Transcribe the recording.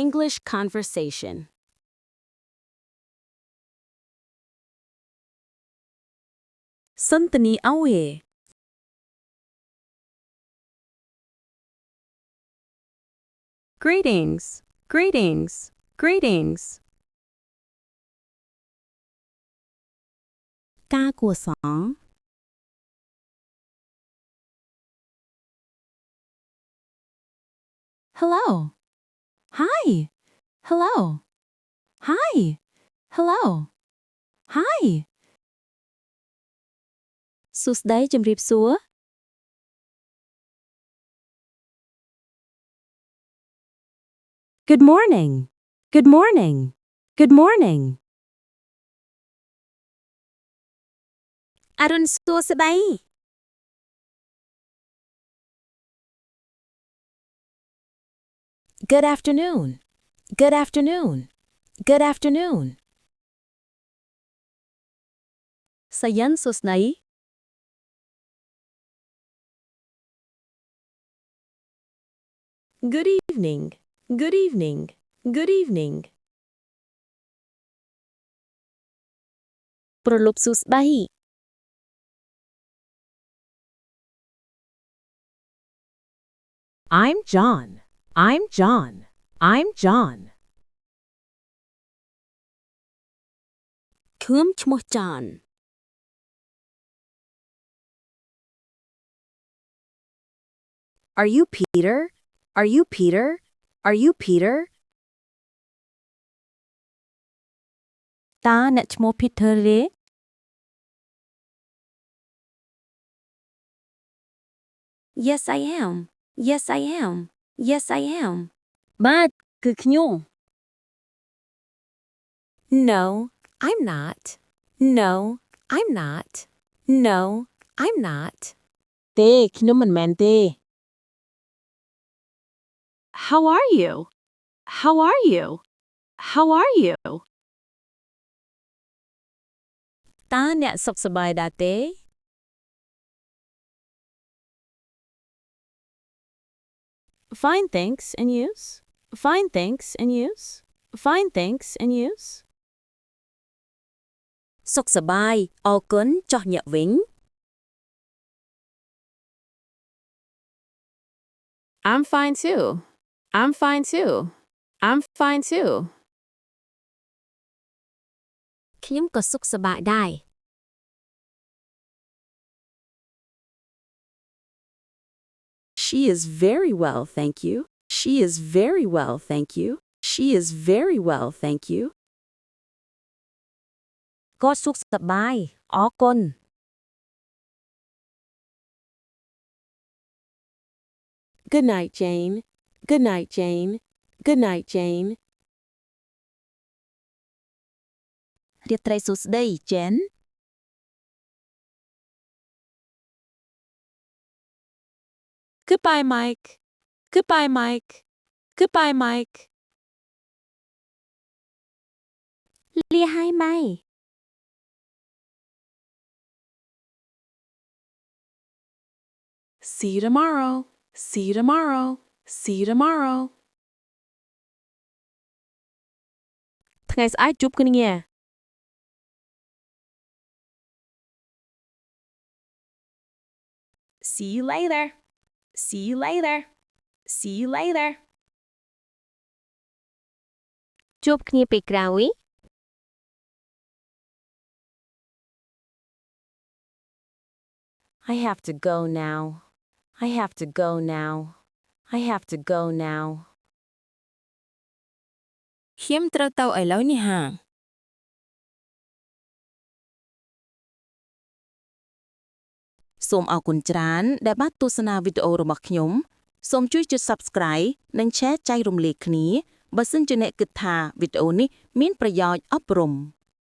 English conversation. សន្ទនាអវេ Greetings, greetings, greetings. ការគួរសង Hello Hi Hello Hi Hello Hi សួស្តីជំរាបសួរ Good morning Good morning Good morning អរុណសួស្តី Good afternoon Good afternoon Good afternoon សាយ័នសួស្តី Good evening, good evening, good evening. ប្រលប់សួស្តី I'm John, I'm John, I'm John. ខ្ញុំឈ្មោះ John Are you Peter? Are you Peter? Are you Peter? តើអ្នកឈ្មោះ Peter ទេ Yes, I am. Yes, I am. Yes, I am. បាទគឺខ្ញុំ No, I'm not. No, I'm not. No, I'm not. ទេខ្ញុំមិនមែនទេ How are you? How are you? How are you? តើអ្នកសុខសប្បាយដែរទេ Fine, thanks, and yous? Fine, thanks, and yous? Fine, thanks, and yous? សុខសប្បាយអរគុណចុះញាក់វិញ I'm fine too. I'm fine too. I'm fine too. ខ្ញុំក៏សុខសប្បាយដែរ She is very well, thank you. She is very well, thank you. She is very well, thank you. គាត់សុខសប្បាយអរគុណ Good night, Jane. Good night, Jane. Good night, Jane. រាត្រីសួស្តី Jen Goodbye, Mike. Goodbye, Mike. Goodbye, Mike. លាហើយម៉ៃ See you tomorrow. See you tomorrow. See you tomorrow. ថ្ងៃស្អែកជួបគ្នា See you later. See you later. See you later. ជួបគ្នាពេលក្រោយ I have to go now. I have to go now. I have to go now. ខ្ញុំត្រូវទៅឥឡូវនេះហា សូមអរគុណច្រើនដែលបានទស្សនាវីដេអូរបស់ខ្ញុំសូមជួយចុច Subscribe និង Share ចែករំលែកគ្នាបើសិនជាអ្នកគិតថាវីដេអូនេះមានប្រយោជន៍អប់រំ